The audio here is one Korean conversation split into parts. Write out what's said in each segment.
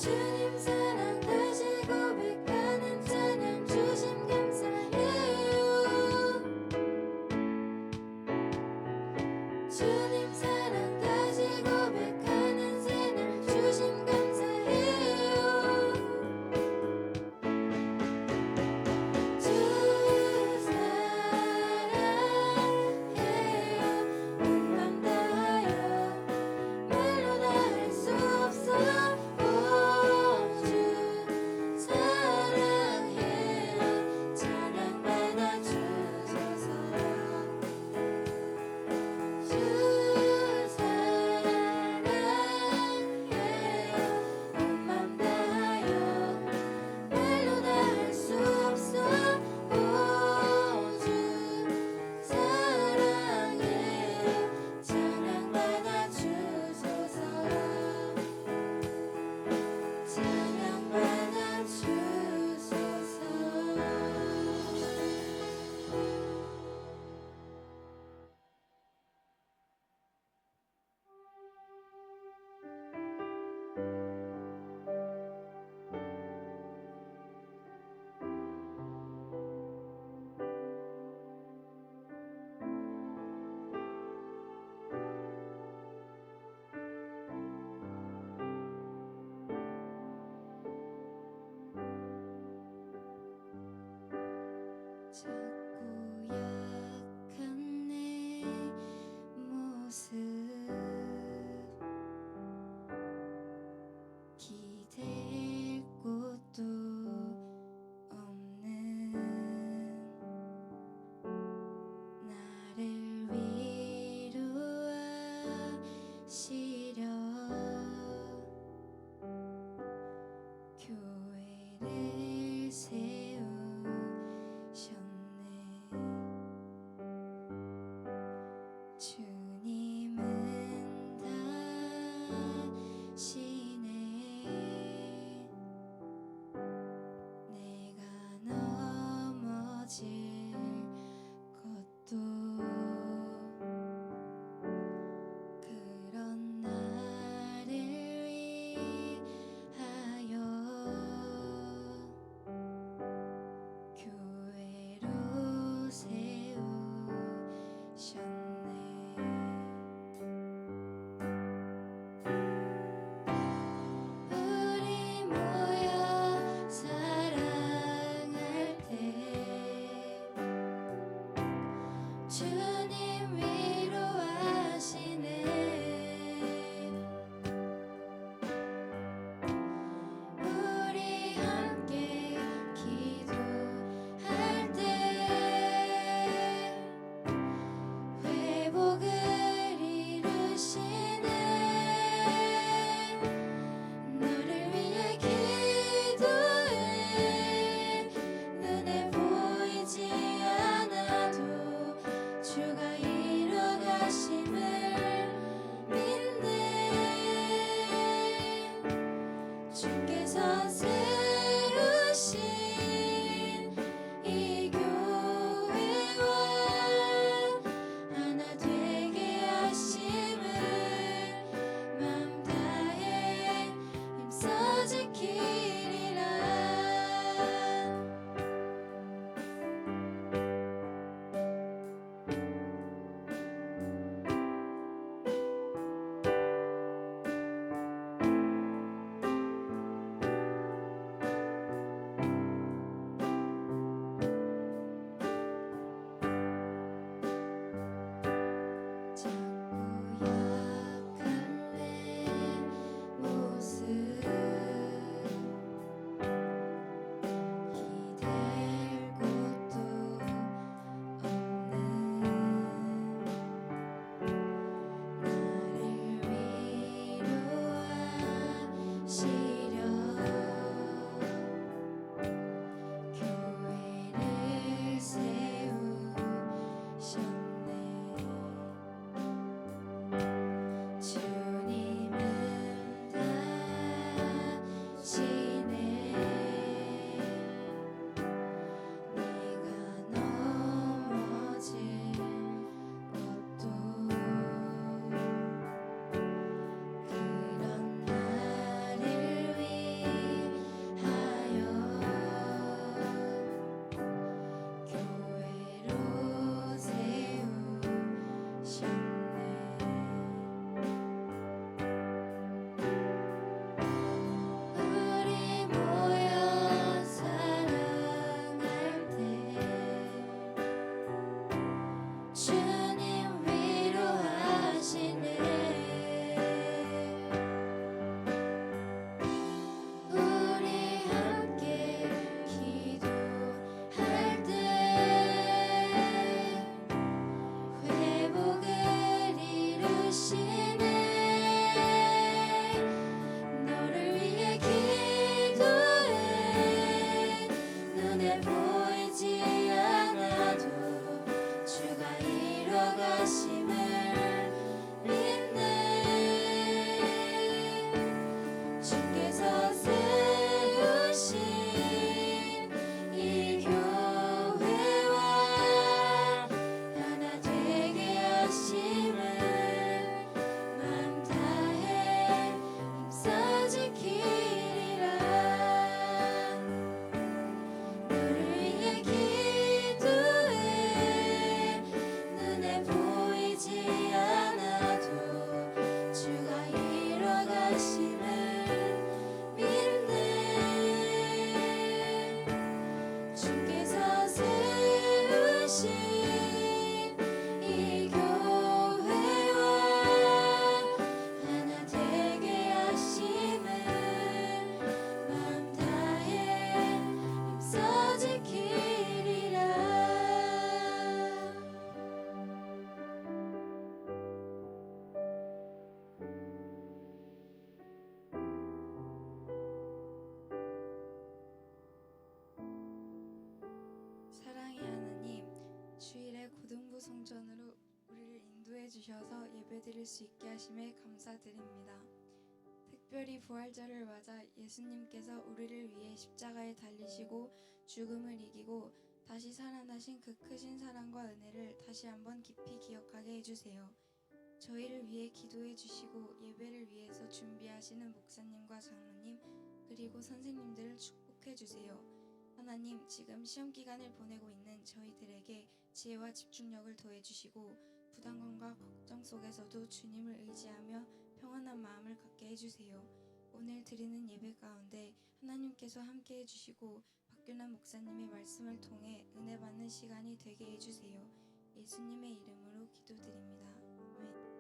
주님 사랑 다시 고백하는 찬양 주심 감사해요. 주님 사랑 다시 고백하는 새날 주심 감사해요. 주 사랑해요. 온 맘 다하여 말로 다 할 수 없어. 오, 주 성전으로 우리를 인도해 주셔서 예배드릴 수 있게 하심에 감사드립니다. 특별히 부활절을 맞아 예수님께서 우리를 위해 십자가에 달리시고 죽음을 이기고 다시 살아나신 그 크신 사랑과 은혜를 다시 한번 깊이 기억하게 해주세요. 저희를 위해 기도해 주시고 예배를 위해서 준비하시는 목사님과 장로님 그리고 선생님들을 축복해 주세요. 하나님, 지금 시험 기간을 보내고 있는 저희들에게 지혜와 집중력을 더해 주시고 부담감과 걱정 속에서도 주님을 의지하며 평안한 마음을 갖게 해주세요. 오늘 드리는 예배 가운데 하나님께서 함께 해주시고 박균환 목사님의 말씀을 통해 은혜 받는 시간이 되게 해주세요. 예수님의 이름으로 기도드립니다. 아멘.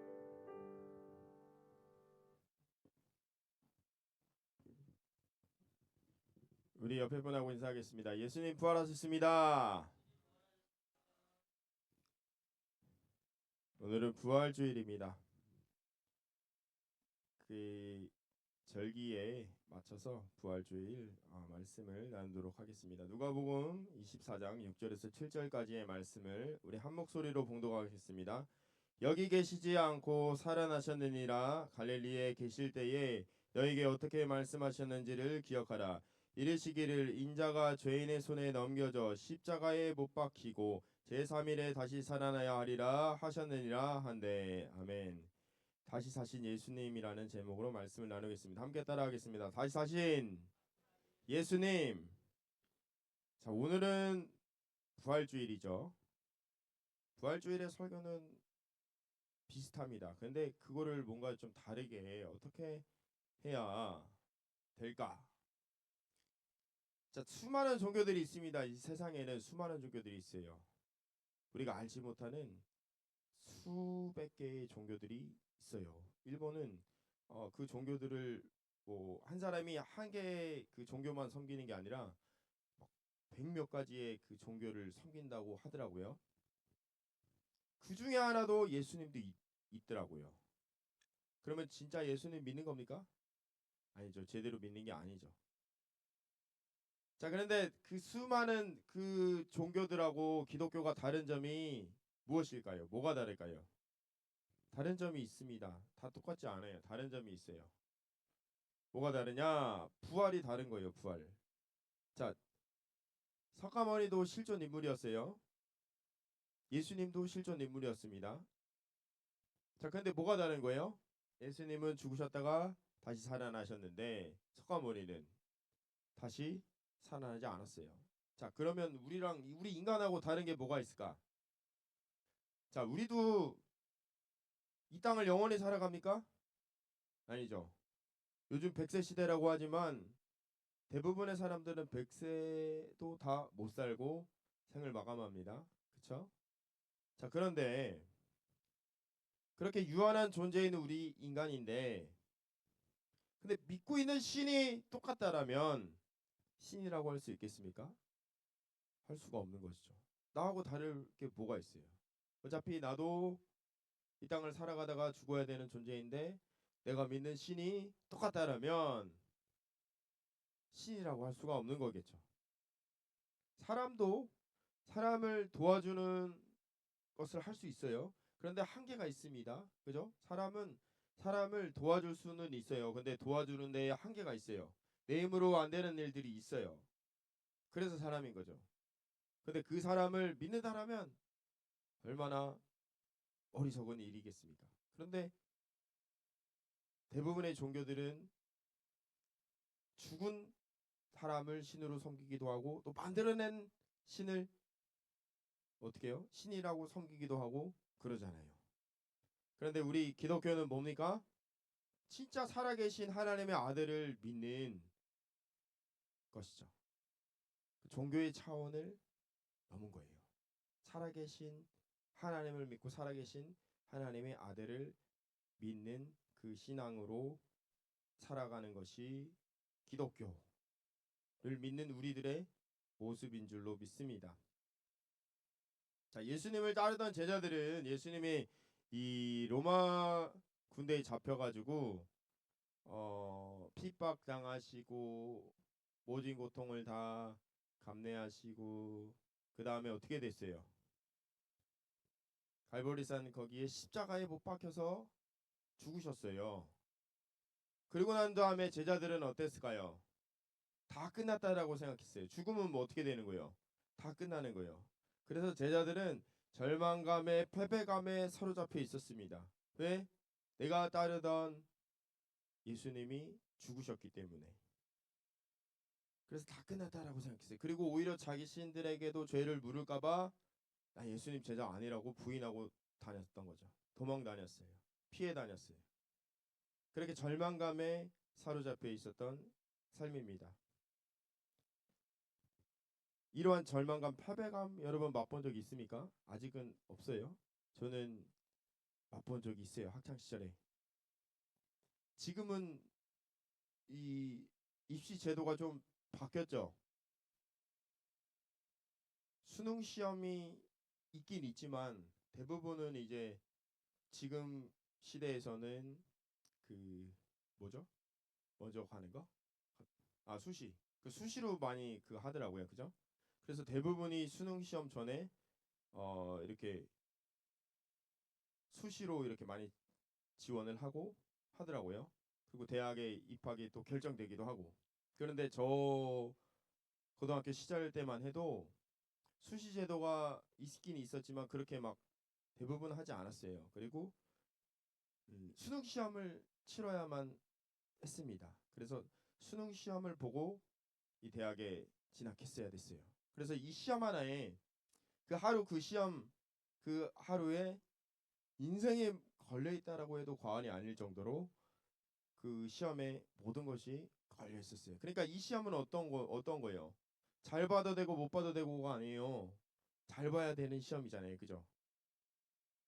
우리 옆에 분하고 인사하겠습니다. 예수님 부활하셨습니다. 오늘은 부활주일입니다. 그 절기에 맞춰서 부활주일 말씀을 나누도록 하겠습니다. 누가복음 24장 6절에서 7절까지의 말씀을 우리 한 목소리로 봉독하겠습니다. 여기 계시지 않고 살아나셨느니라. 갈릴리에 계실 때에 너에게 어떻게 말씀하셨는지를 기억하라. 이르시기를 인자가 죄인의 손에 넘겨져 십자가에 못 박히고 제3일에 다시 살아나야 하리라 하셨느니라 한데. 아멘. 다시 사신 예수님이라는 제목으로 말씀을 나누겠습니다. 함께 따라하겠습니다. 다시 사신 예수님. 자, 오늘은 부활주일이죠. 부활주일의 설교는 비슷합니다. 근데 그거를 뭔가 좀 다르게 어떻게 해야 될까? 자, 수많은 종교들이 있습니다. 이 세상에는 수많은 종교들이 있어요. 우리가 알지 못하는 수백 개의 종교들이 있어요. 일본은 그 종교들을 뭐 한 사람이 한 개의 그 종교만 섬기는 게 아니라 백몇 가지의 그 종교를 섬긴다고 하더라고요. 그 중에 하나도 예수님도 있더라고요. 그러면 진짜 예수님 믿는 겁니까? 아니죠. 제대로 믿는 게 아니죠. 자, 그런데 그 수많은 그 종교들하고 기독교가 다른 점이 무엇일까요? 뭐가 다를까요? 다른 점이 있습니다. 다 똑같지 않아요. 다른 점이 있어요. 뭐가 다르냐? 부활이 다른 거예요. 부활. 자, 석가모니도 실존 인물이었어요. 예수님도 실존 인물이었습니다. 자, 근데 뭐가 다른 거예요? 예수님은 죽으셨다가 다시 살아나셨는데 석가모니는 다시 살아나지 않았어요. 자, 그러면 우리 인간하고 다른 게 뭐가 있을까? 자, 우리도 이 땅을 영원히 살아갑니까? 아니죠. 요즘 100세 시대라고 하지만 대부분의 사람들은 100세도 다 못 살고 생을 마감합니다. 그렇죠? 자, 그런데 그렇게 유한한 존재인 우리 인간인데 근데 믿고 있는 신이 똑같다라면 신이라고 할 수 있겠습니까? 할 수가 없는 것이죠. 나하고 다를 게 뭐가 있어요? 어차피 나도 이 땅을 살아가다가 죽어야 되는 존재인데 내가 믿는 신이 똑같다라면 신이라고 할 수가 없는 거겠죠. 사람도 사람을 도와주는 것을 할 수 있어요. 그런데 한계가 있습니다. 그죠? 사람은 사람을 도와줄 수는 있어요. 근데 도와주는 데에 한계가 있어요. 내 힘으로 안 되는 일들이 있어요. 그래서 사람인 거죠. 근데 그 사람을 믿는다라면 얼마나 어리석은 일이겠습니까? 그런데 대부분의 종교들은 죽은 사람을 신으로 섬기기도 하고 또 만들어낸 신을 어떻게 해요? 신이라고 섬기기도 하고 그러잖아요. 그런데 우리 기독교는 뭡니까? 진짜 살아계신 하나님의 아들을 믿는 것이죠. 그 종교의 차원을 넘은 거예요. 살아계신 하나님을 믿고 살아계신 하나님의 아들을 믿는 그 신앙으로 살아가는 것이 기독교를 믿는 우리들의 모습인 줄로 믿습니다. 자, 예수님을 따르던 제자들은 예수님이 이 로마 군대에 잡혀가지고 핍박 당하시고 모진 고통을 다 감내하시고 그 다음에 어떻게 됐어요? 갈보리산 거기에 십자가에 못 박혀서 죽으셨어요. 그리고 난 다음에 제자들은 어땠을까요? 다 끝났다라고 생각했어요. 죽으면 뭐 어떻게 되는 거예요? 다 끝나는 거예요. 그래서 제자들은 절망감에 패배감에 사로잡혀 있었습니다. 왜? 내가 따르던 예수님이 죽으셨기 때문에. 그래서 다 끝났다라고 생각했어요. 그리고 오히려 자기 신들에게도 죄를 물을까봐 나 예수님 제자 아니라고 부인하고 다녔던 거죠. 도망 다녔어요. 피해 다녔어요. 그렇게 절망감에 사로잡혀 있었던 삶입니다. 이러한 절망감, 패배감 여러분 맛본 적 있습니까? 아직은 없어요. 저는 맛본 적이 있어요. 학창 시절에. 지금은 이 입시 제도가 좀 바뀌었죠. 수능 시험이 있긴 있지만 대부분은 이제 지금 시대에서는 그 뭐죠? 먼저 가는 거? 아 수시. 그 수시로 많이 그 하더라고요. 그죠? 그래서 대부분이 수능 시험 전에 이렇게 수시로 이렇게 많이 지원을 하고 하더라고요. 그리고 대학에 입학이 또 결정되기도 하고. 그런데 저 고등학교 시절 때만 해도 수시 제도가 있긴 있었지만 그렇게 막 대부분 하지 않았어요. 그리고 수능 시험을 치러야만 했습니다. 그래서 수능 시험을 보고 이 대학에 진학했어야 됐어요. 그래서 이 시험 하나에 그 하루 그 시험 그 하루에 인생에 걸려 있다라고 해도 과언이 아닐 정도로 그 시험에 모든 것이 걸려 있었어요. 그러니까 이 시험은 어떤 거예요? 잘 봐도 되고 못 봐도 되고가 아니에요. 잘 봐야 되는 시험이잖아요. 그죠?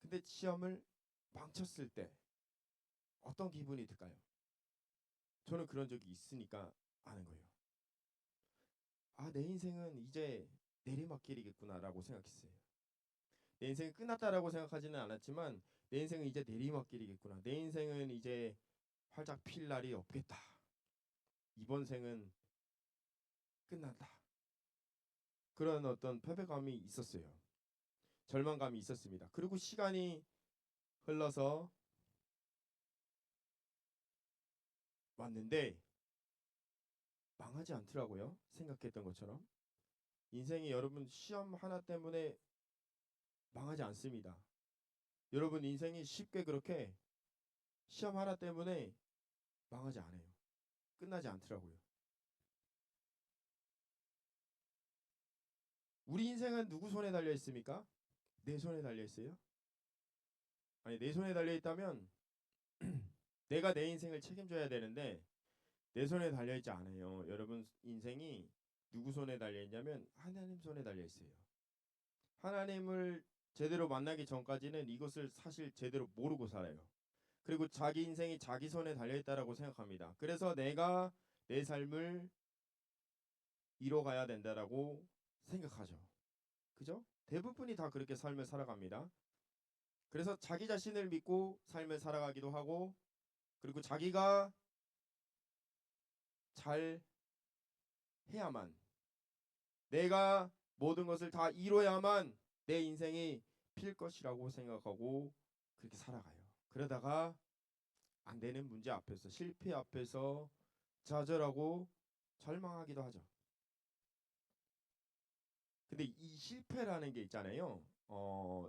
근데 시험을 망쳤을 때 어떤 기분이 들까요? 저는 그런 적이 있으니까 아는 거예요. 아, 내 인생은 이제 내리막길이겠구나라고 생각했어요. 내 인생이 끝났다라고 생각하지는 않았지만 내 인생은 이제 내리막길이겠구나. 내 인생은 이제 활짝 필 날이 없겠다. 이번 생은 끝난다. 그런 어떤 패배감이 있었어요. 절망감이 있었습니다. 그리고 시간이 흘러서 왔는데 망하지 않더라고요. 생각했던 것처럼. 인생이 여러분 시험 하나 때문에 망하지 않습니다. 여러분 인생이 쉽게 그렇게 시험 하나 때문에 망하지 않아요. 끝나지 않더라고요. 우리 인생은 누구 손에 달려 있습니까? 내 손에 달려 있어요? 아니 내 손에 달려 있다면 내가 내 인생을 책임져야 되는데 내 손에 달려 있지 않아요. 여러분 인생이 누구 손에 달려 있냐면 하나님 손에 달려 있어요. 하나님을 제대로 만나기 전까지는 이것을 사실 제대로 모르고 살아요. 그리고 자기 인생이 자기 손에 달려 있다라고 생각합니다. 그래서 내가 내 삶을 이뤄가야 된다라고 생각하죠. 그죠? 대부분이 다 그렇게 삶을 살아갑니다. 그래서 자기 자신을 믿고 삶을 살아가기도 하고 그리고 자기가 잘 해야만 내가 모든 것을 다 이뤄야만 내 인생이 필 것이라고 생각하고 그렇게 살아가요. 그러다가 안 되는 문제 앞에서 실패 앞에서 좌절하고 절망하기도 하죠. 근데 이 실패라는 게 있잖아요.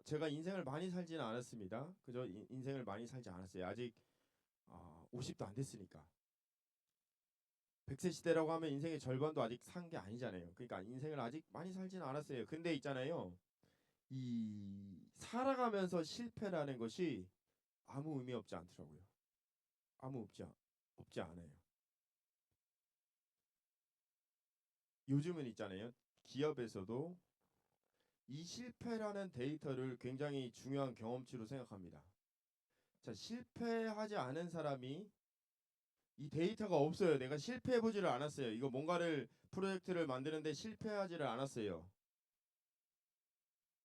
제가 인생을 많이 살지는 않았습니다. 그죠? 인생을 많이 살지 않았어요. 아직 50도 안 됐으니까. 100세 시대라고 하면 인생의 절반도 아직 산 게 아니잖아요. 그러니까 인생을 아직 많이 살지는 않았어요. 근데 있잖아요. 이 살아가면서 실패라는 것이 아무 의미 없지 않더라고요. 아무 없지 않아요. 요즘은 있잖아요. 기업에서도 이 실패라는 데이터를 굉장히 중요한 경험치로 생각합니다. 자, 실패하지 않은 사람이 이 데이터가 없어요. 내가 실패해 보지를 않았어요. 이거 뭔가를 프로젝트를 만드는데 실패하지를 않았어요.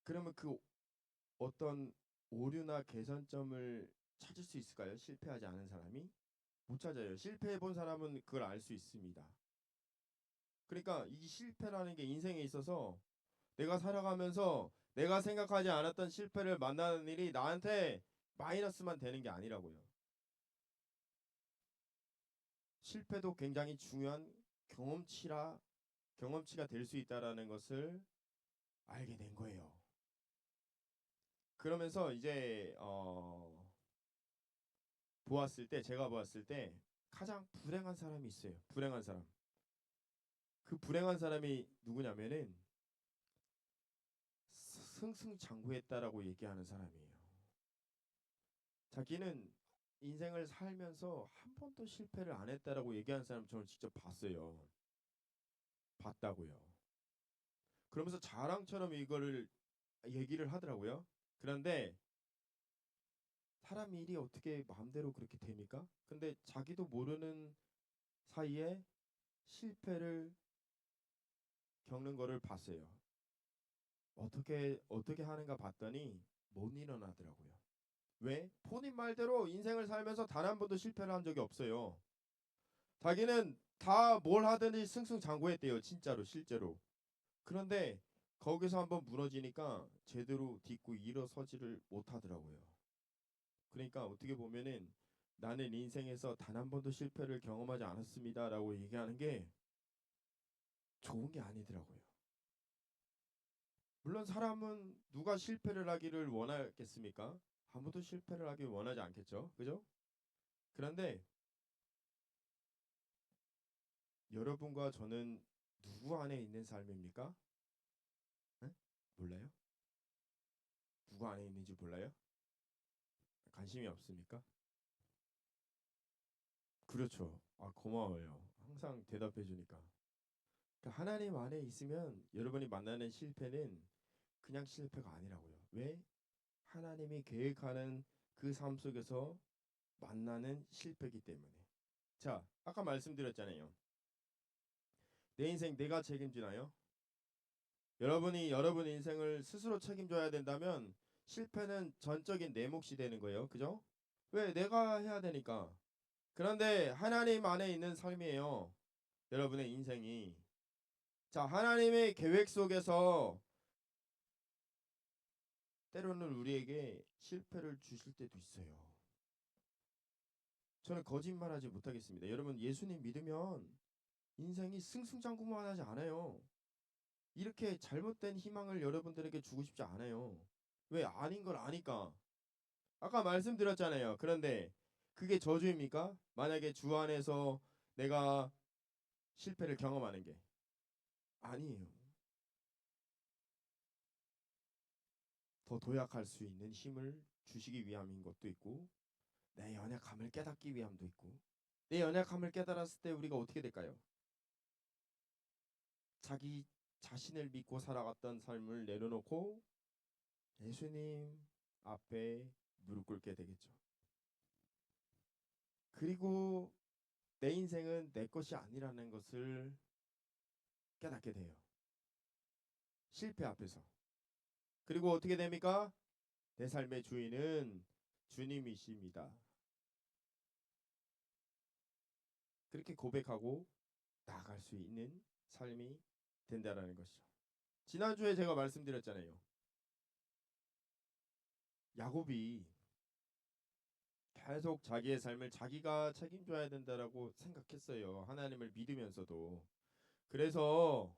그러면 그 어떤 오류나 개선점을 찾을 수 있을까요? 실패하지 않은 사람이 못 찾아요. 실패해 본 사람은 그걸 알 수 있습니다. 그러니까 이 실패라는 게 인생에 있어서 내가 살아가면서 내가 생각하지 않았던 실패를 만나는 일이 나한테 마이너스만 되는 게 아니라고요. 실패도 굉장히 중요한 경험치가 될 수 있다라는 것을 알게 된 거예요. 그러면서 이제 제가 보았을 때 가장 불행한 사람이 있어요. 불행한 사람. 그 불행한 사람이 누구냐면은 승승장구했다라고 얘기하는 사람이에요. 자기는 인생을 살면서 한 번도 실패를 안 했다라고 얘기하는 사람 저는 직접 봤어요. 봤다고요. 그러면서 자랑처럼 이거를 얘기를 하더라고요. 그런데 사람 일이 어떻게 마음대로 그렇게 됩니까? 근데 자기도 모르는 사이에 실패를 겪는 거를 봤어요. 어떻게 하는가 봤더니 못 일어나더라고요. 왜? 본인 말대로 인생을 살면서 단 한 번도 실패를 한 적이 없어요. 자기는 다 뭘 하든지 승승장구했대요. 진짜로 실제로. 그런데 거기서 한번 무너지니까 제대로 딛고 일어서지를 못하더라고요. 그러니까 어떻게 보면은 나는 인생에서 단 한 번도 실패를 경험하지 않았습니다라고 얘기하는 게 좋은 게 아니더라고요. 물론 사람은 누가 실패를 하기를 원하겠습니까? 아무도 실패를 하길 원하지 않겠죠. 그죠? 그런데 여러분과 저는 누구 안에 있는 삶입니까? 네? 몰라요? 누구 안에 있는지 몰라요? 관심이 없습니까? 그렇죠. 아, 고마워요. 항상 대답해 주니까. 그러니까 하나님 안에 있으면 여러분이 만나는 실패는 그냥 실패가 아니라고요. 왜? 하나님이 계획하는 그 삶 속에서 만나는 실패이기 때문에. 자, 아까 말씀드렸잖아요. 내 인생 내가 책임지나요? 여러분이 여러분 인생을 스스로 책임져야 된다면 실패는 전적인 내 몫이 되는 거예요. 그죠? 왜? 내가 해야 되니까. 그런데 하나님 안에 있는 삶이에요. 여러분의 인생이. 자, 하나님의 계획 속에서 때로는 우리에게 실패를 주실 때도 있어요. 저는 거짓말하지 못하겠습니다. 여러분 예수님 믿으면 인생이 승승장구만 하지 않아요. 이렇게 잘못된 희망을 여러분들에게 주고 싶지 않아요. 왜? 아닌 걸 아니까. 아까 말씀드렸잖아요. 그런데 그게 저주입니까? 만약에 주 안에서 내가 실패를 경험하는 게 아니에요. 더 도약할 수 있는 힘을 주시기 위함인 것도 있고 내 연약함을 깨닫기 위함도 있고 내 연약함을 깨달았을 때 우리가 어떻게 될까요? 자기 자신을 믿고 살아갔던 삶을 내려놓고 예수님 앞에 무릎 꿇게 되겠죠. 그리고 내 인생은 내 것이 아니라는 것을 깨닫게 돼요. 실패 앞에서. 그리고 어떻게 됩니까? 내 삶의 주인은 주님이십니다. 그렇게 고백하고 나아갈 수 있는 삶이 된다라는 것이죠. 지난주에 제가 말씀드렸잖아요. 야곱이 계속 자기의 삶을 자기가 책임져야 된다라고 생각했어요. 하나님을 믿으면서도. 그래서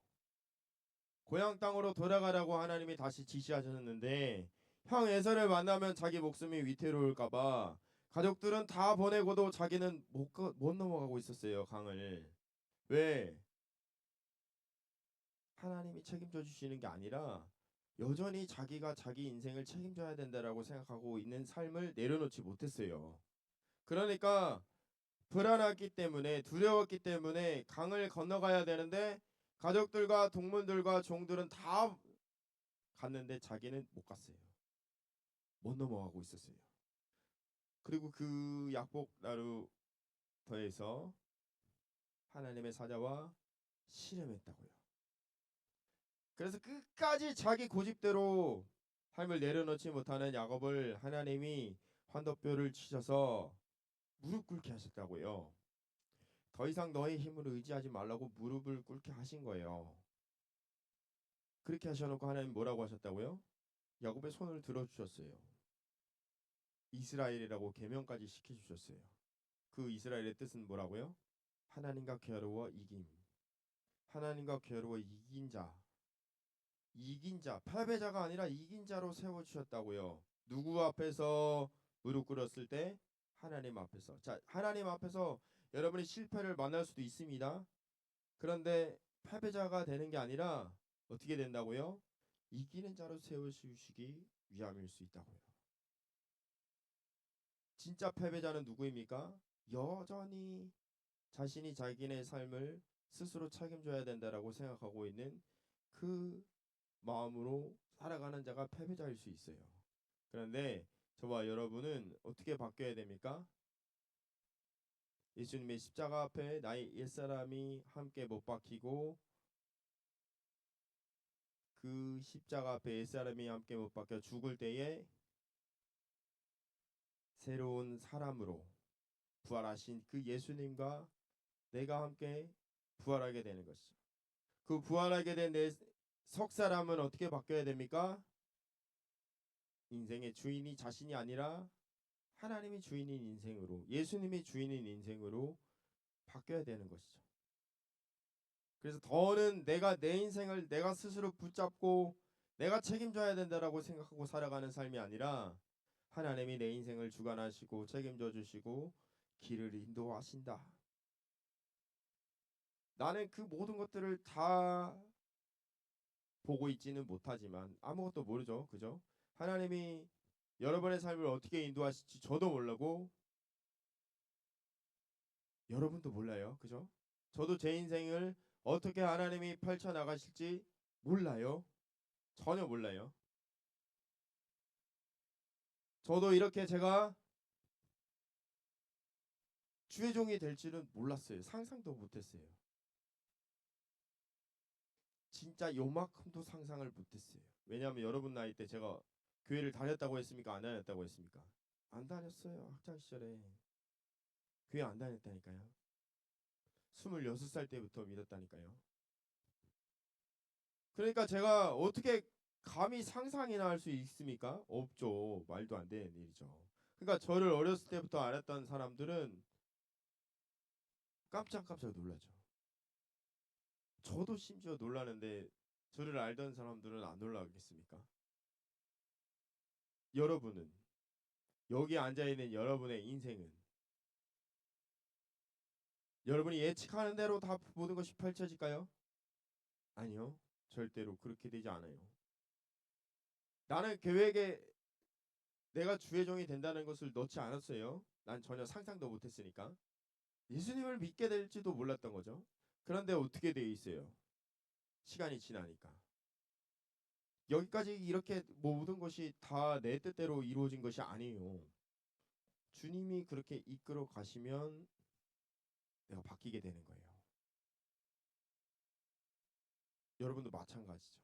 고향 땅으로 돌아가라고 하나님이 다시 지시하셨는데 형 에서를 만나면 자기 목숨이 위태로울까봐 가족들은 다 보내고도 자기는 못 넘어가고 있었어요. 강을. 왜? 하나님이 책임져 주시는 게 아니라 여전히 자기가 자기 인생을 책임져야 된다라고 생각하고 있는 삶을 내려놓지 못했어요. 그러니까 불안했기 때문에 두려웠기 때문에 강을 건너가야 되는데 가족들과 동문들과 종들은 다 갔는데 자기는 못 갔어요. 못 넘어가고 있었어요. 그리고 그 약복 나루 더해서 하나님의 사자와 씨름했다고요. 그래서 끝까지 자기 고집대로 삶을 내려놓지 못하는 야곱을 하나님이 환도뼈를 치셔서 무릎 꿇게 하셨다고요. 더 이상 너의 힘을 의지하지 말라고 무릎을 꿇게 하신 거예요. 그렇게 하셔놓고 하나님 뭐라고 하셨다고요? 야곱의 손을 들어주셨어요. 이스라엘이라고 계명까지 시켜주셨어요. 그 이스라엘의 뜻은 뭐라고요? 하나님과 겨루어 이김. 하나님과 겨루어 이긴 자. 이긴 자, 패배자가 아니라 이긴 자로 세워주셨다고요. 누구 앞에서 무릎 꿇었을 때? 하나님 앞에서. 자, 하나님 앞에서 여러분이 실패를 만날 수도 있습니다. 그런데 패배자가 되는 게 아니라 어떻게 된다고요? 이기는 자로 세우시기 위함일 수 있다고요. 진짜 패배자는 누구입니까? 여전히 자신이 자기네 삶을 스스로 책임져야 된다라고 생각하고 있는 그 마음으로 살아가는 자가 패배자일 수 있어요. 그런데 저와 여러분은 어떻게 바뀌어야 됩니까? 예수님의 십자가 앞에 나의 옛사람이 함께 못 박히고 그 십자가 앞에 옛사람이 함께 못 박혀 죽을 때에 새로운 사람으로 부활하신 그 예수님과 내가 함께 부활하게 되는 것이죠. 그 부활하게 된 내 석사람은 어떻게 바뀌어야 됩니까? 인생의 주인이 자신이 아니라 하나님이 주인인 인생으로, 예수님이 주인인 인생으로 바뀌어야 되는 것이죠. 그래서 더는 내가 내 인생을 내가 스스로 붙잡고 내가 책임져야 된다라고 생각하고 살아가는 삶이 아니라 하나님이 내 인생을 주관하시고 책임져 주시고 길을 인도하신다. 나는 그 모든 것들을 다 보고 있지는 못하지만 아무것도 모르죠. 그죠? 하나님이 여러분의 삶을 어떻게 인도하실지 저도 모르고 여러분도 몰라요. 그죠? 저도 제 인생을 어떻게 하나님이 펼쳐 나가실지 몰라요. 전혀 몰라요. 저도 이렇게 제가 주의 종이 될 줄은 몰랐어요. 상상도 못했어요. 진짜 요만큼도 상상을 못했어요. 왜냐하면 여러분 나이 때 제가 교회를 다녔다고 했습니까? 안 다녔다고 했습니까? 안 다녔어요. 학창 시절에 교회 안 다녔다니까요. 26살 때부터 믿었다니까요. 그러니까 제가 어떻게 감히 상상이나 할 수 있습니까? 없죠. 말도 안 되는 일이죠. 그러니까 저를 어렸을 때부터 알았던 사람들은 깜짝깜짝 놀라죠. 저도 심지어 놀라는데 저를 알던 사람들은 안 놀라겠습니까? 여러분은 여기 앉아 있는 여러분의 인생은 여러분이 예측하는 대로 다 모든 것이 펼쳐질까요? 아니요. 절대로 그렇게 되지 않아요. 나는 계획에 내가 주의 종이 된다는 것을 넣지 않았어요. 난 전혀 상상도 못했으니까. 예수님을 믿게 될지도 몰랐던 거죠. 그런데 어떻게 되어 있어요? 시간이 지나니까. 여기까지 이렇게 모든 것이 다 내 뜻대로 이루어진 것이 아니에요. 주님이 그렇게 이끌어 가시면 내가 바뀌게 되는 거예요. 여러분도 마찬가지죠.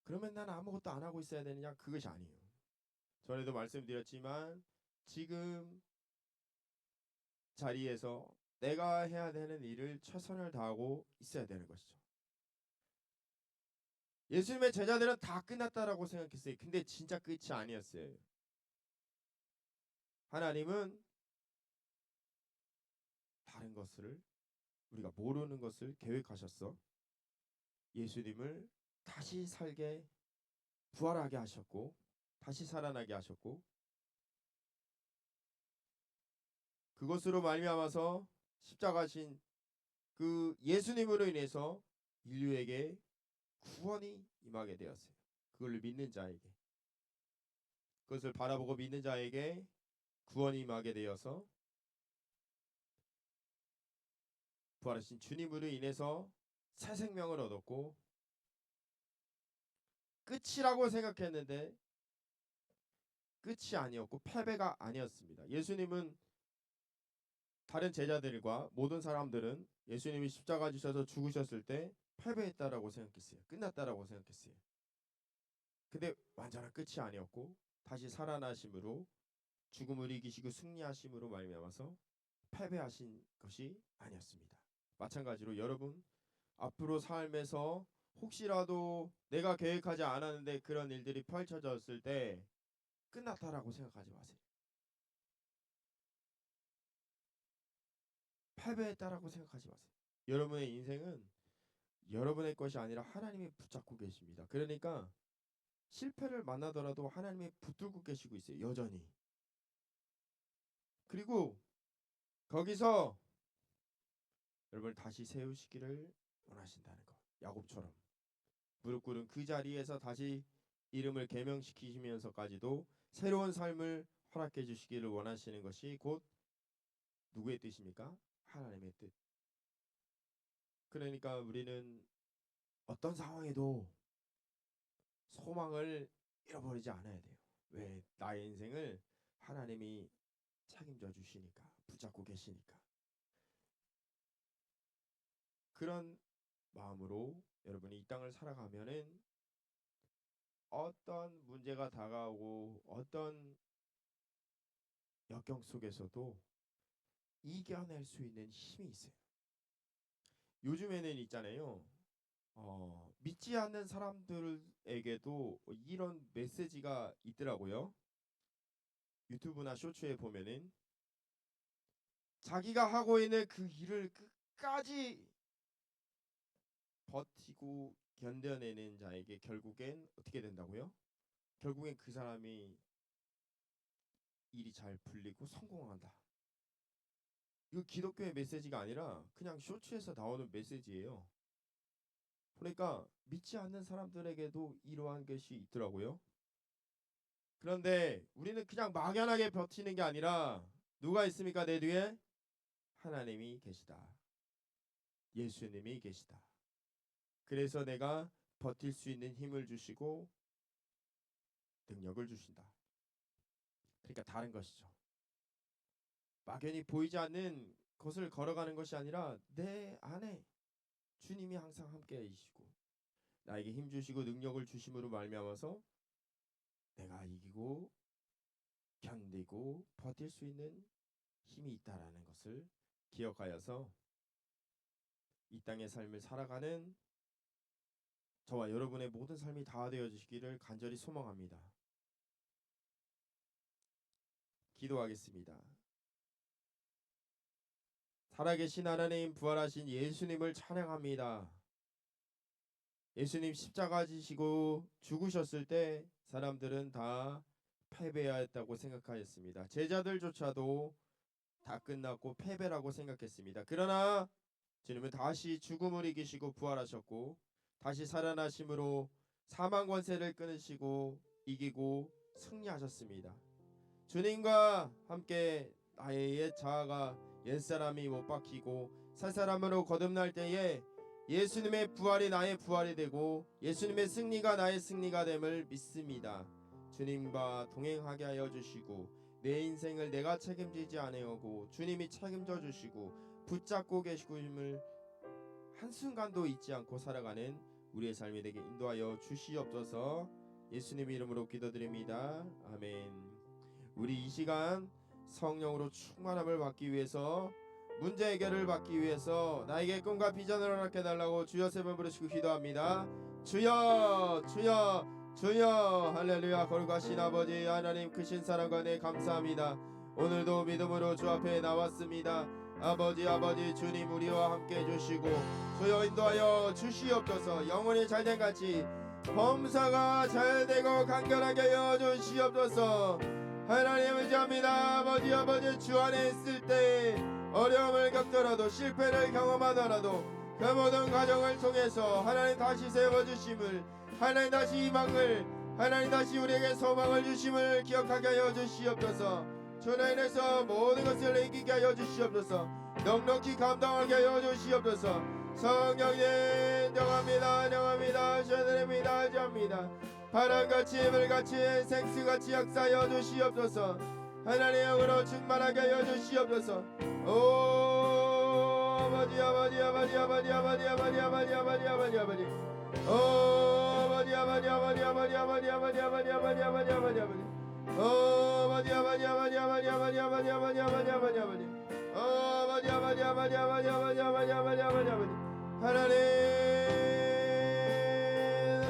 그러면 나는 아무것도 안 하고 있어야 되느냐? 그것이 아니에요. 전에도 말씀드렸지만 지금 자리에서 내가 해야 되는 일을 최선을 다하고 있어야 되는 것이죠. 예수님의 제자들은 다 끝났다라고 생각했어요. 근데 진짜 끝이 아니었어요. 하나님은 다른 것을 우리가 모르는 것을 계획하셨어. 예수님을 다시 살게 부활하게 하셨고 다시 살아나게 하셨고 그것으로 말미암아서 십자가신 그 예수님으로 인해서 인류에게 구원이 임하게 되었어요. 그걸 믿는 자에게 그것을 바라보고 믿는 자에게 구원이 임하게 되어서 부활하신 주님으로 인해서 새 생명을 얻었고 끝이라고 생각했는데 끝이 아니었고 패배가 아니었습니다. 예수님은 다른 제자들과 모든 사람들은 예수님이 십자가 지셔서 죽으셨을 때 패배했다라고 생각했어요. 끝났다라고 생각했어요. 근데 완전한 끝이 아니었고 다시 살아나심으로 죽음을 이기시고 승리하심으로 말미암아서 패배하신 것이 아니었습니다. 마찬가지로 여러분 앞으로 삶에서 혹시라도 내가 계획하지 않았는데 그런 일들이 펼쳐졌을 때 끝났다라고 생각하지 마세요. 패배했다라고 생각하지 마세요. 여러분의 인생은 여러분의 것이 아니라 하나님이 붙잡고 계십니다. 그러니까 실패를 만나더라도 하나님이 붙들고 계시고 있어요. 여전히. 그리고 거기서 여러분을 다시 세우시기를 원하신다는 것. 야곱처럼 무릎 꿇은 그 자리에서 다시 이름을 계명시키시면서까지도 새로운 삶을 허락해 주시기를 원하시는 것이 곧 누구의 뜻입니까? 하나님의 뜻. 그러니까 우리는 어떤 상황에도 소망을 잃어버리지 않아야 돼요. 왜? 나의 인생을 하나님이 책임져 주시니까, 붙잡고 계시니까. 그런 마음으로 여러분이 이 땅을 살아가면은 어떤 문제가 다가오고 어떤 역경 속에서도 이겨낼 수 있는 힘이 있어요. 요즘에는 있잖아요. 믿지 않는 사람들에게도 이런 메시지가 있더라고요. 유튜브나 쇼츠에 보면은 자기가 하고 있는 그 일을 끝까지 버티고 견뎌내는 자에게 결국엔 어떻게 된다고요? 결국엔 그 사람이 일이 잘 풀리고 성공한다. 이거 기독교의 메시지가 아니라 그냥 쇼츠에서 나오는 메시지예요. 그러니까 믿지 않는 사람들에게도 이러한 것이 있더라고요. 그런데 우리는 그냥 막연하게 버티는 게 아니라 누가 있습니까? 내 뒤에 하나님이 계시다. 예수님이 계시다. 그래서 내가 버틸 수 있는 힘을 주시고 능력을 주신다. 그러니까 다른 것이죠. 막연히 보이지 않는 것을 걸어가는 것이 아니라 내 안에 주님이 항상 함께 계시고 나에게 힘 주시고 능력을 주심으로 말미암아서 내가 이기고 견디고 버틸 수 있는 힘이 있다라는 것을 기억하여서 이 땅의 삶을 살아가는 저와 여러분의 모든 삶이 다 되어지기를 간절히 소망합니다. 기도하겠습니다. 살아계신 하나님, 부활하신 예수님을 찬양합니다. 예수님 십자가 지시고 죽으셨을 때 사람들은 다 패배하였다고 생각하였습니다. 제자들조차도 다 끝났고 패배라고 생각했습니다. 그러나 주님은 다시 죽음을 이기시고 부활하셨고 다시 살아나심으로 사망 권세를 끊으시고 이기고 승리하셨습니다. 주님과 함께 나의 옛 자아가 옛사람이 못 박히고 새 사람으로 거듭날 때에 예수님의 부활이 나의 부활이 되고 예수님의 승리가 나의 승리가 됨을 믿습니다. 주님과 동행하게 하여 주시고 내 인생을 내가 책임지지 아니하고 주님이 책임져 주시고 붙잡고 계시고임을 한순간도 잊지 않고 살아가는 우리의 삶이 되게 인도하여 주시옵소서. 예수님 이름으로 기도드립니다. 아멘. 우리 이 시간 성령으로 충만함을 받기 위해서 문제 해결을 받기 위해서 나에게 꿈과 비전을 허락해 달라고 주여 세 번 부르시고 기도합니다. 주여 주여 주여 할렐루야. 거룩하신 아버지 하나님 크신 사랑과 네 감사합니다. 오늘도 믿음으로 주 앞에 나왔습니다. 아버지 주님 우리와 함께 해주시고 주여 인도하여 주시옵소서. 영혼이 잘된 같이 범사가 잘되고 간결하게 하여 주시옵소서. 하나님 의지합니다. 아버지 주 안에 있을 때 어려움을 겪더라도 실패를 경험하더라도 그 모든 과정을 통해서 하나님 다시 세워주심을 하나님 다시 희망을 하나님 다시 우리에게 소망을 주심을 기억하게 하여 주시옵소서. 주로 인해서 모든 것을 이기게 하여 주시옵소서. 넉넉히 감당하게 하여 주시옵소서. 성령님 영합니다 전드립니다 전합니다. 바람같이 힘을같이 생수같이 역사하여 주시옵소서. 하나님의 영으로 충만하게 하여 주시옵소서. 오 아버지 오 아버지 하나님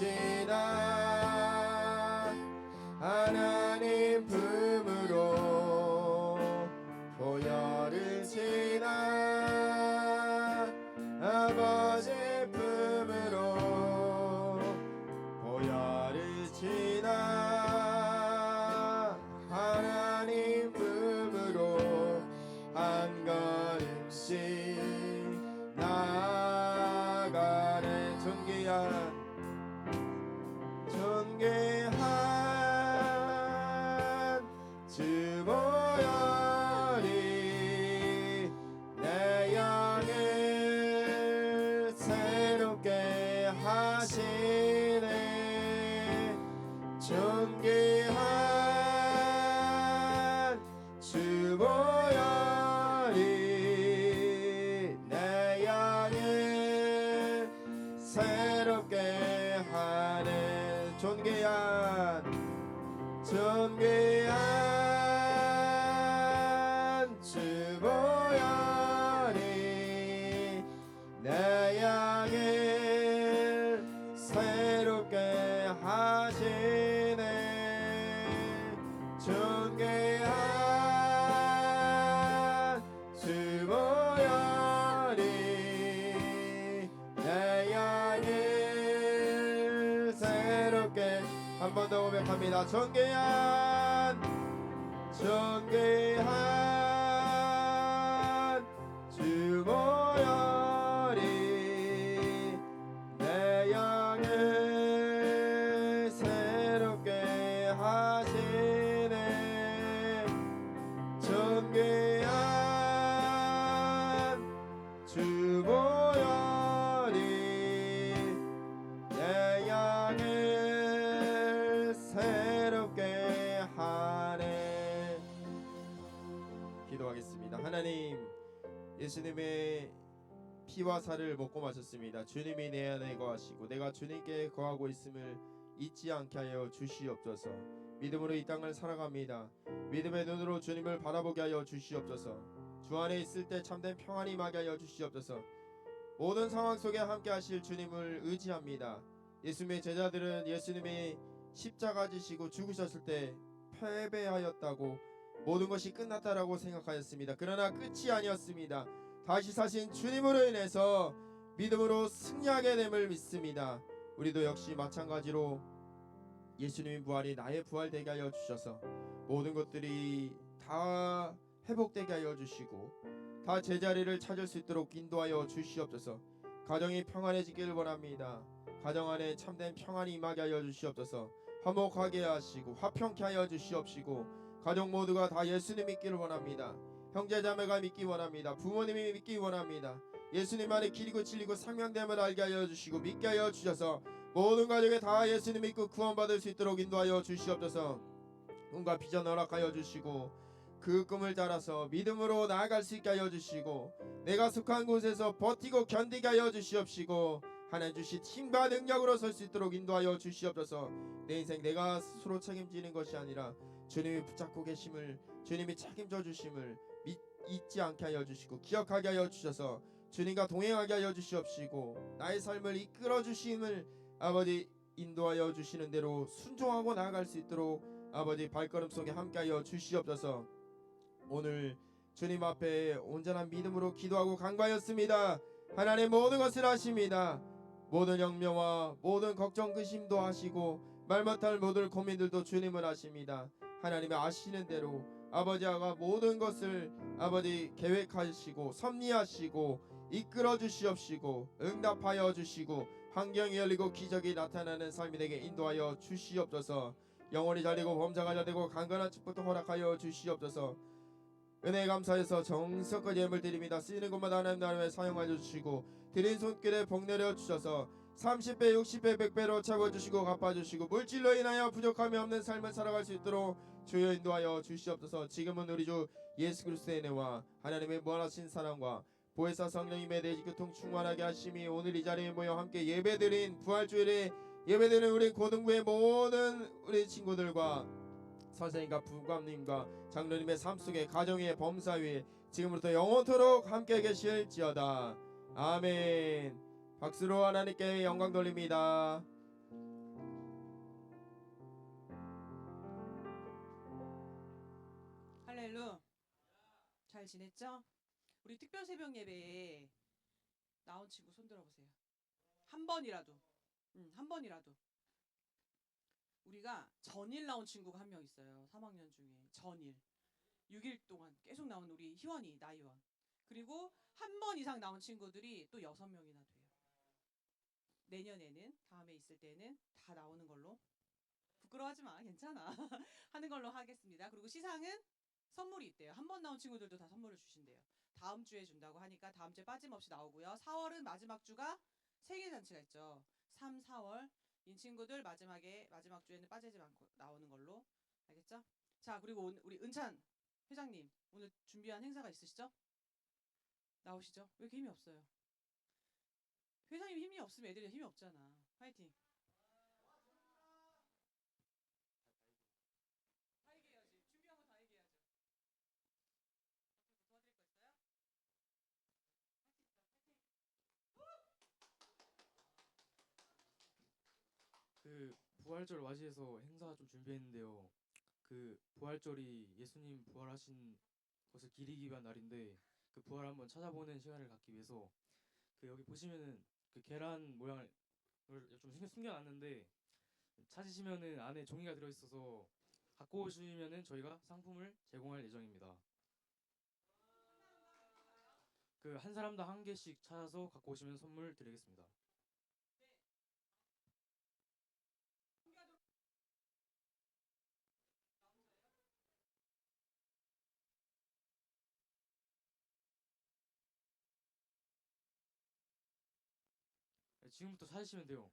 지나 하나님 품으로 보혈을 지나 아버지 품으로 보혈을 지나 하나님 품으로 한 걸음씩 나아가네. 존귀한 주 보혈이 내 영을 새롭게 하시네. 존귀한 주 보혈이 내 영을 새롭게 하네. 존귀한 주 보혈이 내 영을 새롭게 하시네. 존귀한 주 보혈이 내 영을 새롭게. 한 번 더 고백합니다. 존귀한 주 보혈이 내 영을 새롭게 하시네. 존귀한 주 보혈이 내 영을 새롭게 하네. 기도하겠습니다. 하나님, 예수님의 피와 살을 먹고 마셨습니다. 주님이 내 안에 거하시고 내가 주님께 거하고 있음을 잊지 않게 하여 주시옵소서. 믿음으로 이 땅을 살아갑니다. 믿음의 눈으로 주님을 바라보게 하여 주시옵소서. 주 안에 있을 때 참된 평안이 임하게 하여 주시옵소서. 모든 상황 속에 함께 하실 주님을 의지합니다. 예수님의 제자들은 예수님이 십자가 지시고 죽으셨을 때 패배하였다고, 모든 것이 끝났다라고 생각하였습니다. 그러나 끝이 아니었습니다. 다시 사신 주님으로 인해서 믿음으로 승리하게 됨을 믿습니다. 우리도 역시 마찬가지로 예수님의 부활이 나의 부활 되게 하여 주셔서 모든 것들이 다 회복되게 하여 주시고 다 제자리를 찾을 수 있도록 인도하여 주시옵소서. 가정이 평안해지기를 원합니다. 가정 안에 참된 평안이 임하게 하여 주시옵소서. 화목하게 하시고 화평케 하여 주시옵시고 가족 모두가 다 예수님 믿기를 원합니다. 형제자매가 믿기 원합니다. 부모님이 믿기 원합니다. 예수님 안에 길이고 진리고 생명됨을 알게 하여 주시고 믿게 하여 주셔서 모든 가족에 다 예수님 믿고 구원받을 수 있도록 인도하여 주시옵소서. 꿈과 비전 허락하여 주시고 그 꿈을 따라서 믿음으로 나아갈 수 있게 하여 주시고 내가 속한 곳에서 버티고 견디게 하여 주시옵시고 하나님 주신 힘과 능력으로 설 수 있도록 인도하여 주시옵소서. 내 인생 내가 스스로 책임지는 것이 아니라 주님이 붙잡고 계심을, 주님이 책임져 주심을 잊지 않게 하여 주시고 기억하게 하여 주셔서 주님과 동행하게 하여 주시옵시고 나의 삶을 이끌어 주심을 아버지 인도하여 주시는 대로 순종하고 나아갈 수 있도록 아버지 발걸음 속에 함께하여 주시옵소서. 오늘 주님 앞에 온전한 믿음으로 기도하고 간구하였습니다. 하나님 모든 것을 아십니다. 모든 영명과 모든 걱정 근심도 하시고 말 못할 모든 고민들도 주님은 아십니다. 하나님의 아시는 대로 아버지가 모든 것을 아버지 계획하시고 섭리하시고 이끌어 주시옵시고 응답하여 주시고 환경이 열리고 기적이 나타나는 삶이 되게 인도하여 주시옵소서. 영혼이 잘되고 범사가 잘되고 강건한 축복도 허락하여 주시옵소서. 은혜에 감사해서 정성까지 예물 드립니다. 쓰이는 곳마다 하나님 나라에 사용하여 주시고 드린 손길에 복 내려 주셔서 30배 60배 100배로 채워주시고 갚아주시고 물질로 인하여 부족함이 없는 삶을 살아갈 수 있도록 주여 인도하여 주시옵소서. 지금은 우리 주 예수 그리스도의 은혜와 하나님의 무한하신 사랑과 보혜사 성령님의 내지 교통 충만하게 하심이 오늘 이 자리에 모여 함께 예배드린 부활주일에 예배드리는 우리 고등부의 모든 우리 친구들과 선생님과 부감님과 장로님의 삶 속에 가정의 범사 위에 지금부터 영원토록 함께 계실지어다. 아멘. 박수로 하나님께 영광 돌립니다. 잘 지냈죠? 우리 특별 새벽 예배에 나온 친구 손 들어보세요. 한 번이라도, 한 번이라도. 우리가 전일 나온 친구가 한 명 있어요. 3학년 중에 전일. 6일 동안 계속 나온 우리 희원이, 나희원. 그리고 한 번 이상 나온 친구들이 또 6명이나 돼요. 내년에는, 다음에 있을 때는 다 나오는 걸로. 부끄러워하지 마, 괜찮아. 하는 걸로 하겠습니다. 그리고 시상은 선물이 있대요. 한 번 나온 친구들도 다 선물을 주신대요. 다음 주에 준다고 하니까 다음 주에 빠짐없이 나오고요. 4월은 마지막 주가 생일잔치가 있죠. 3, 4월. 이 친구들 마지막 주에는 빠지지 않고 나오는 걸로. 알겠죠? 자, 그리고 우리 은찬 회장님, 오늘 준비한 행사가 있으시죠? 나오시죠? 왜 이렇게 힘이 없어요? 회장님 힘이 없으면 애들이 힘이 없잖아. 화이팅! 다 얘기해야지. 준비한 거 다 얘기해야죠. 도와드릴 거 있어요? 그 부활절 맞이해서 행사 좀 준비했는데요. 그 부활절이 예수님 부활하신 것을 기리기 위한 날인데 그 부활 한번 찾아보는 시간을 갖기 위해서 그 여기 보시면은 그 계란 모양을 좀 숨겨놨는데 찾으시면은 안에 종이가 들어있어서 갖고 오시면은 저희가 상품을 제공할 예정입니다. 그 한 사람당 한 개씩 찾아서 갖고 오시면 선물 드리겠습니다. 네, 지금부터 찾으시면 돼요.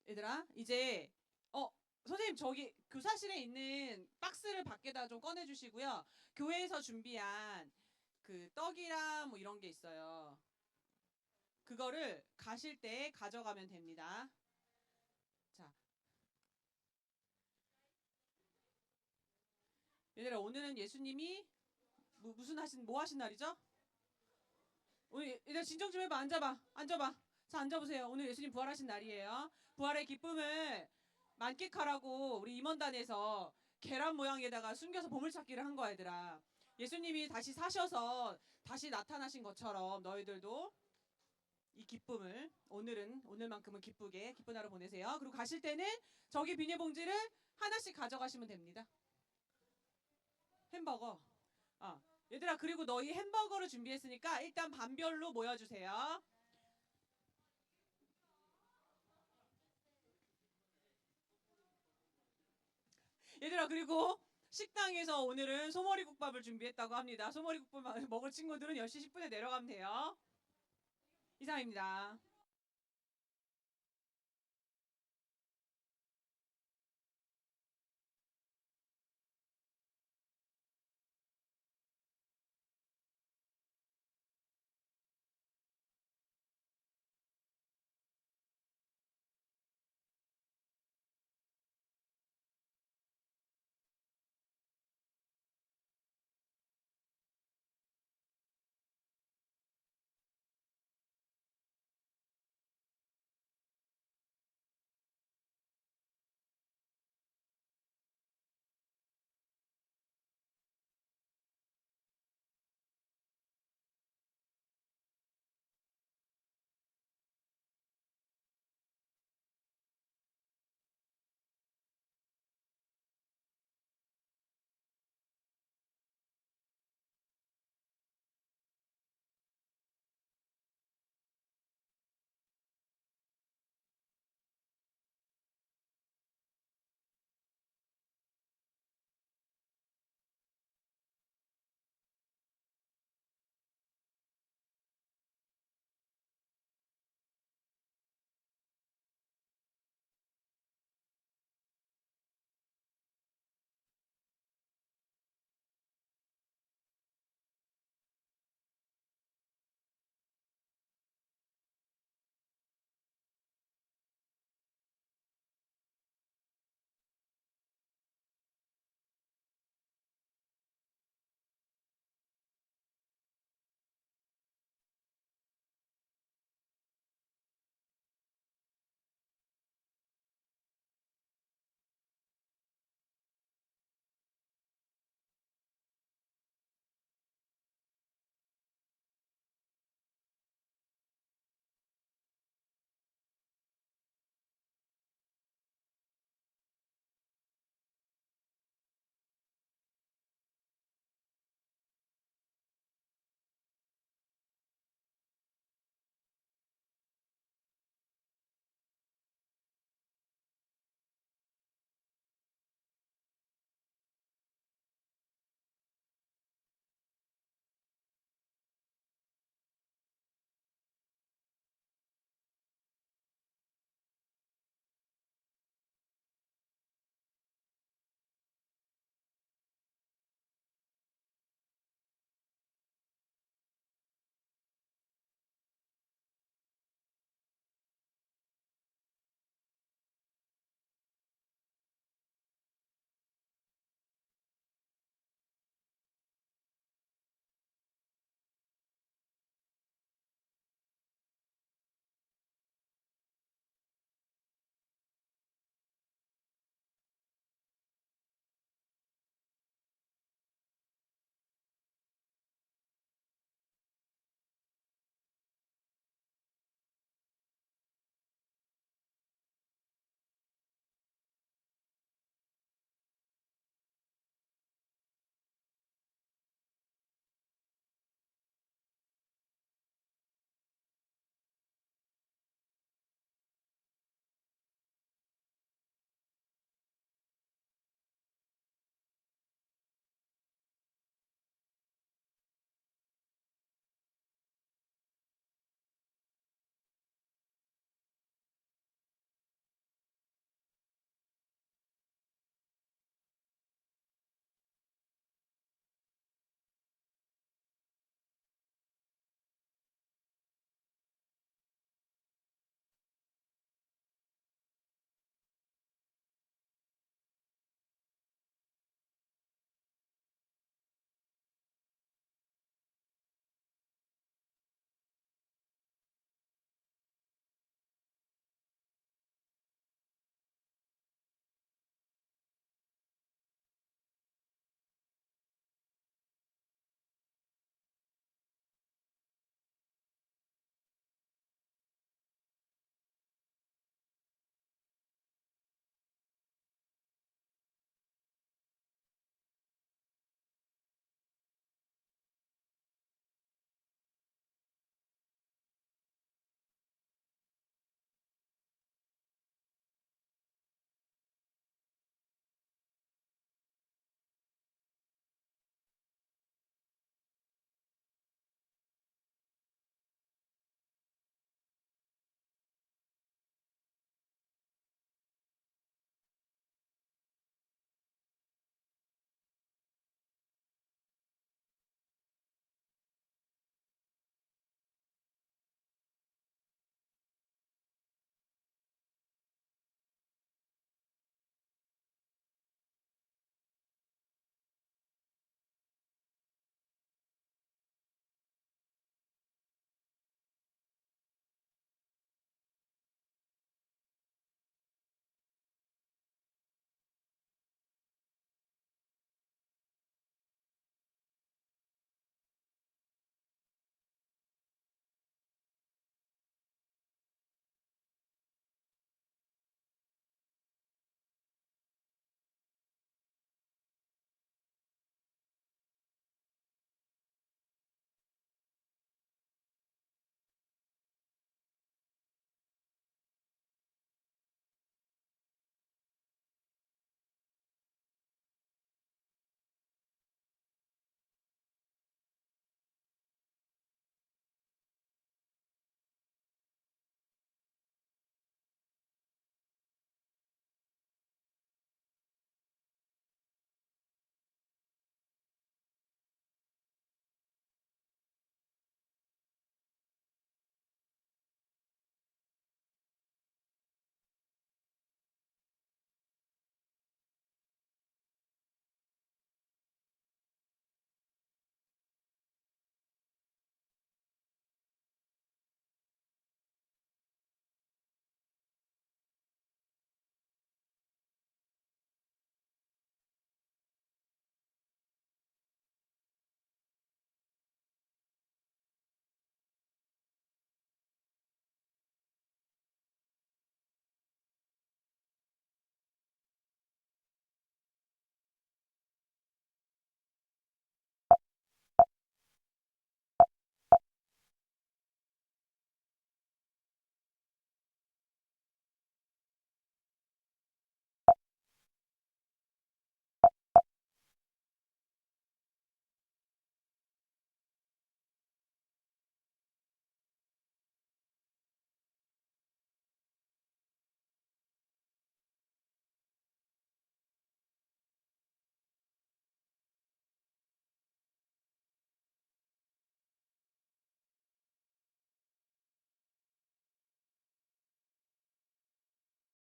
얘들아, 이제 선생님 저기 교사실에 있는 박스를 밖에다 좀 꺼내 주시고요. 교회에서 준비한 그 떡이랑 뭐 이런 게 있어요. 그거를 가실 때 가져가면 됩니다. 자, 얘들아, 오늘은 예수님이 뭐 하신 날이죠? 우리 얘들아 진정 좀 해봐. 앉아봐. 자, 앉아보세요. 오늘 예수님 부활하신 날이에요. 부활의 기쁨을 만끽하라고 우리 임원단에서 계란 모양에다가 숨겨서 보물찾기를 한 거야, 얘들아. 예수님이 다시 사셔서 다시 나타나신 것처럼 너희들도 이 기쁨을 오늘만큼은 기쁘게 기쁜 하루 보내세요. 그리고 가실 때는 저기 비닐봉지를 하나씩 가져가시면 됩니다. 햄버거. 얘들아, 그리고 너희 햄버거를 준비했으니까 일단 반별로 모여주세요. 얘들아, 그리고 식당에서 오늘은 소머리국밥을 준비했다고 합니다. 소머리국밥 먹을 친구들은 10시 10분에 내려가면 돼요. 이상입니다.